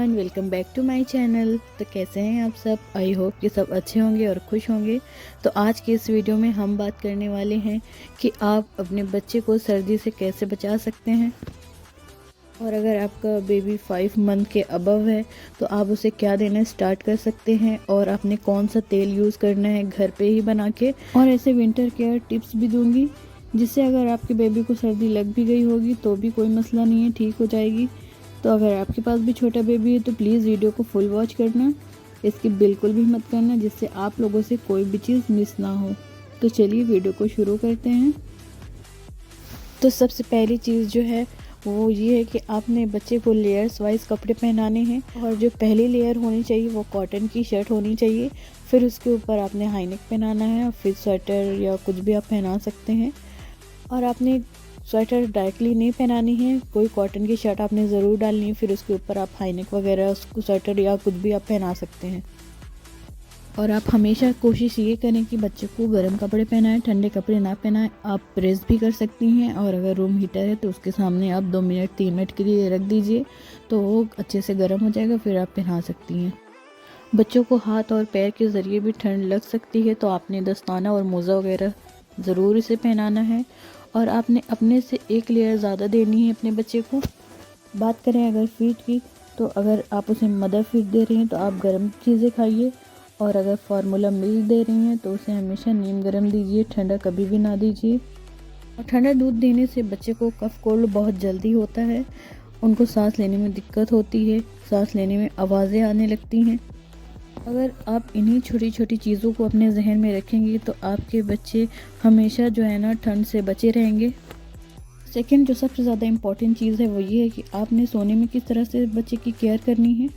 Everyone, welcome back to my channel. तो कैसे हैं आप सब? आई होप कि सब अच्छे होंगे और खुश होंगे। तो आज की इस वीडियो में हम बात करने वाले हैं कि आप अपने बच्चे को सर्दी से कैसे बचा सकते हैं, और अगर आपका बेबी 5 मंथ के अबव है तो आप उसे क्या देना स्टार्ट कर सकते हैं, और आपने कौन सा तेल यूज़ करना है घर पे ही बना के, और ऐसे विंटर केयर टिप्स भी दूंगी जिससे अगर आपके बेबी को सर्दी लग भी गई होगी तो भी कोई मसला नहीं है, ठीक हो जाएगी। तो अगर आपके पास भी छोटा बेबी है तो प्लीज़ वीडियो को फुल वॉच करना, इसकी बिल्कुल भी मत करना जिससे आप लोगों से कोई भी चीज़ मिस ना हो। तो चलिए वीडियो को शुरू करते हैं। तो सबसे पहली चीज़ जो है वो ये है कि आपने बच्चे को लेयर्स वाइज कपड़े पहनाने हैं, और जो पहली लेयर होनी चाहिए वो कॉटन की शर्ट होनी चाहिए। फिर उसके ऊपर आपने हाई नेक पहनाना है, और फिर स्वेटर या कुछ भी आप पहना सकते हैं। और आपने स्वेटर डायरेक्टली नहीं पहनानी है, कोई कॉटन की शर्ट आपने ज़रूर डालनी है, फिर उसके ऊपर आप हाई नेक वगैरह उसको स्वेटर या कुछ भी आप पहना सकते हैं। और आप हमेशा कोशिश ये करें कि बच्चे को गर्म कपड़े पहनाएं, ठंडे कपड़े ना पहनाएं। आप प्रेस भी कर सकती हैं, और अगर रूम हीटर है तो उसके सामने आप 2 मिनट 3 मिनट के लिए रख दीजिए तो वो अच्छे से गर्म हो जाएगा, फिर आप पहना सकती हैं। बच्चों को हाथ और पैर के ज़रिए भी ठंड लग सकती है, तो आपने दस्ताना और मोज़ा वगैरह ज़रूर इसे पहनाना है, और आपने अपने से एक लेयर ज़्यादा देनी है अपने बच्चे को। बात करें अगर फीड की, तो अगर आप उसे मदर फीड दे रही हैं तो आप गर्म चीज़ें खाइए, और अगर फार्मूला मिल्क दे रही हैं तो उसे हमेशा नीम गर्म दीजिए, ठंडा कभी भी ना दीजिए। और ठंडा दूध देने से बच्चे को कफ कोल्ड बहुत जल्दी होता है, उनको सांस लेने में दिक्कत होती है, सांस लेने में आवाज़ें आने लगती हैं। अगर आप इन्हीं छोटी छोटी चीज़ों को अपने जहन में रखेंगे तो आपके बच्चे हमेशा जो है ना ठंड से बचे रहेंगे। सेकंड जो सबसे ज़्यादा इम्पॉर्टेंट चीज़ है वो ये है कि आपने सोने में किस तरह से बच्चे की केयर करनी है।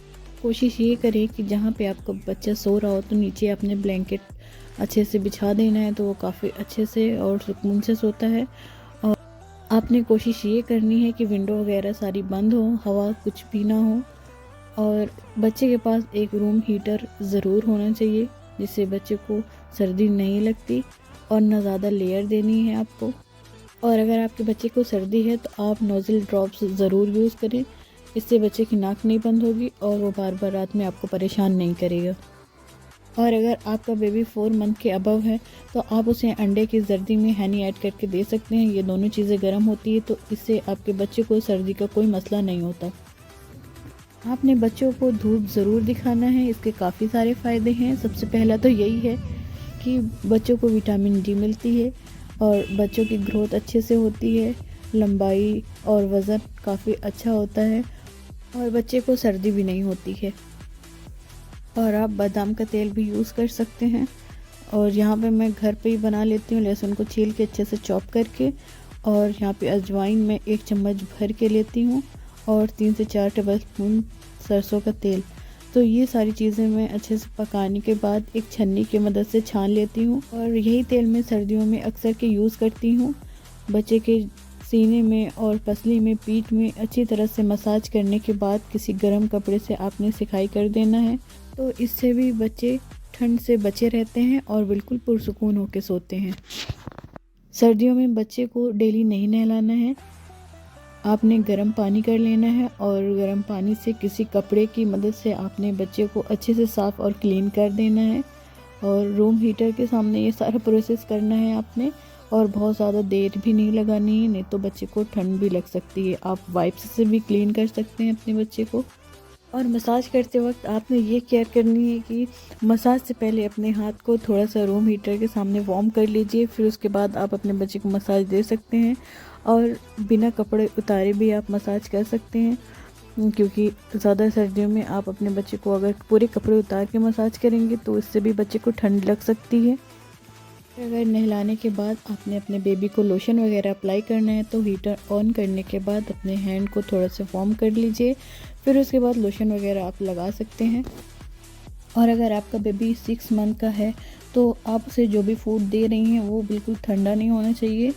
कोशिश ये करें कि जहाँ पे आपका बच्चा सो रहा हो तो नीचे आपने ब्लैंकेट अच्छे से बिछा देना है, तो वो काफ़ी अच्छे से और सुकून से सोता है। और आपने कोशिश ये करनी है कि विंडो वगैरह सारी बंद हो, हवा कुछ भी ना हो, और बच्चे के पास एक रूम हीटर ज़रूर होना चाहिए जिससे बच्चे को सर्दी नहीं लगती, और ना ज़्यादा लेयर देनी है आपको। और अगर आपके बच्चे को सर्दी है तो आप नोज़ल ड्रॉप्स ज़रूर यूज़ करें, इससे बच्चे की नाक नहीं बंद होगी और वो बार बार रात में आपको परेशान नहीं करेगा। और अगर आपका बेबी 4 मंथ के अबव है तो आप उसे अंडे की जर्दी में हनी ऐड करके दे सकते हैं। ये दोनों चीज़ें गर्म होती है तो इससे आपके बच्चे को सर्दी का कोई मसला नहीं होता। आपने बच्चों को धूप ज़रूर दिखाना है, इसके काफ़ी सारे फ़ायदे हैं। सबसे पहला तो यही है कि बच्चों को विटामिन डी मिलती है, और बच्चों की ग्रोथ अच्छे से होती है, लंबाई और वज़न काफ़ी अच्छा होता है, और बच्चे को सर्दी भी नहीं होती है। और आप बादाम का तेल भी यूज़ कर सकते हैं, और यहाँ पे मैं घर पे ही बना लेती हूँ, लहसुन को छील के अच्छे से चॉप करके, और यहाँ पे अजवाइन में 1 चम्मच भर के लेती हूँ, और 3 से 4 टेबलस्पून सरसों का तेल। तो ये सारी चीज़ें मैं अच्छे से पकाने के बाद एक छन्नी की मदद से छान लेती हूँ, और यही तेल मैं सर्दियों में अक्सर के यूज़ करती हूँ। बच्चे के सीने में और पसली में, पीठ में अच्छी तरह से मसाज करने के बाद किसी गर्म कपड़े से आपने सिकाई कर देना है, तो इससे भी बच्चे ठंड से बचे रहते हैं और बिल्कुल पुरसुकून होकर सोते हैं। सर्दियों में बच्चे को डेली नहीं नहलाना है, आपने गर्म पानी कर लेना है, और गर्म पानी से किसी कपड़े की मदद से आपने बच्चे को अच्छे से साफ़ और क्लीन कर देना है, और रूम हीटर के सामने ये सारा प्रोसेस करना है आपने। और बहुत ज़्यादा देर भी नहीं लगानी है, नहीं तो बच्चे को ठंड भी लग सकती है। आप वाइप्स से भी क्लीन कर सकते हैं अपने बच्चे को। और मसाज करते वक्त आपने ये केयर करनी है कि मसाज से पहले अपने हाथ को थोड़ा सा रूम हीटर के सामने वार्म कर लीजिए, फिर उसके बाद आप अपने बच्चे को मसाज दे सकते हैं, और बिना कपड़े उतारे भी आप मसाज कर सकते हैं, क्योंकि ज़्यादा सर्दियों में आप अपने बच्चे को अगर पूरे कपड़े उतार के मसाज करेंगे तो इससे भी बच्चे को ठंड लग सकती है। अगर नहलाने के बाद आपने अपने बेबी को लोशन वगैरह अप्लाई करना है तो हीटर ऑन करने के बाद अपने हैंड को थोड़ा सा वार्म कर लीजिए, फिर उसके बाद लोशन वगैरह आप लगा सकते हैं। और अगर आपका बेबी 6 मंथ का है तो आप उसे जो भी फूड दे रही हैं वो बिल्कुल ठंडा नहीं होना चाहिए,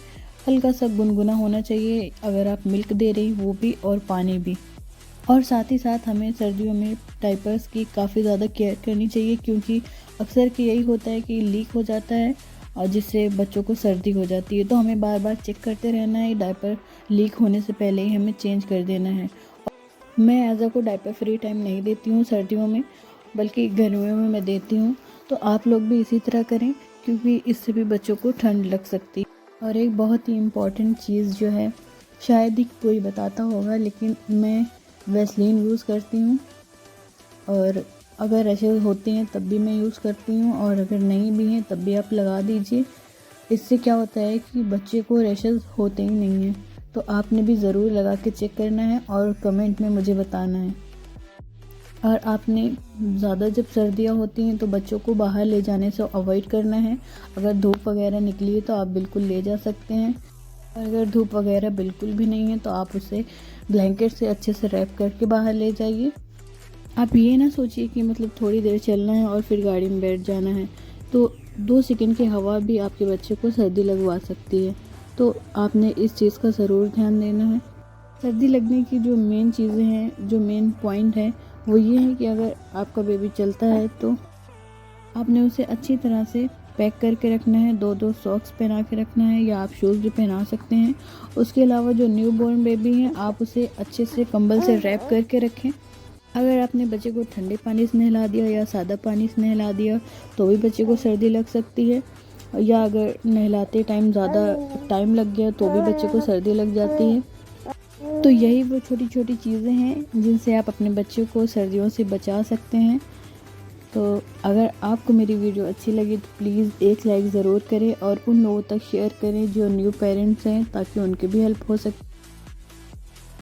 हल्का सा गुनगुना होना चाहिए। अगर आप मिल्क दे रही वो भी, और पानी भी। और साथ ही साथ हमें सर्दियों में डायपर्स की काफ़ी ज़्यादा केयर करनी चाहिए, क्योंकि अक्सर कि यही होता है कि लीक हो जाता है और जिससे बच्चों को सर्दी हो जाती है। तो हमें बार बार चेक करते रहना है, डायपर लीक होने से पहले ही हमें चेंज कर देना है। मैं ऐज़ा को डायपर फ्री टाइम नहीं देती हूँ सर्दियों में, बल्कि गर्मियों में मैं देती हूँ। तो आप लोग भी इसी तरह करें, क्योंकि इससे भी बच्चों को ठंड लग सकती है। और एक बहुत ही इम्पॉर्टेंट चीज़ जो है, शायद ही कोई बताता होगा, लेकिन मैं वैसलीन यूज़ करती हूँ। और अगर रैशेज़ होती हैं तब भी मैं यूज़ करती हूँ, और अगर नहीं भी हैं तब भी आप लगा दीजिए। इससे क्या होता है कि बच्चे को रैशेज़ होते ही नहीं हैं। तो आपने भी ज़रूर लगा के चेक करना है और कमेंट में मुझे बताना है। और आपने ज़्यादा जब सर्दियाँ होती हैं तो बच्चों को बाहर ले जाने से अवॉइड करना है। अगर धूप वगैरह निकली है तो आप बिल्कुल ले जा सकते हैं, और अगर धूप वगैरह बिल्कुल भी नहीं है तो आप उसे ब्लैंकेट से अच्छे से रैप करके बाहर ले जाइए। आप ये ना सोचिए कि मतलब थोड़ी देर चलना है और फिर गाड़ी में बैठ जाना है, तो 2 सेकंड की हवा भी आपके बच्चे को सर्दी लगवा सकती है। तो आपने इस चीज़ का ज़रूर ध्यान देना है। सर्दी लगने की जो मेन चीज़ें हैं, जो मेन पॉइंट है, वो ये है कि अगर आपका बेबी चलता है तो आपने उसे अच्छी तरह से पैक करके रखना है। 2-2 सॉक्स पहना के रखना है, या आप शूज़ भी पहना सकते हैं। उसके अलावा जो न्यू बॉर्न बेबी है, आप उसे अच्छे से कंबल से रैप करके रखें। अगर आपने बच्चे को ठंडे पानी से नहला दिया या सादा पानी से नहला दिया तो भी बच्चे को सर्दी लग सकती है, या अगर नहलाते टाइम ज़्यादा टाइम लग गया तो भी बच्चे को सर्दी लग जाती है। तो यही वो छोटी छोटी चीज़ें हैं जिनसे आप अपने बच्चे को सर्दियों से बचा सकते हैं। तो अगर आपको मेरी वीडियो अच्छी लगी तो प्लीज़ एक लाइक ज़रूर करें, और उन लोगों तक शेयर करें जो न्यू पेरेंट्स हैं, ताकि उनकी भी हेल्प हो सके।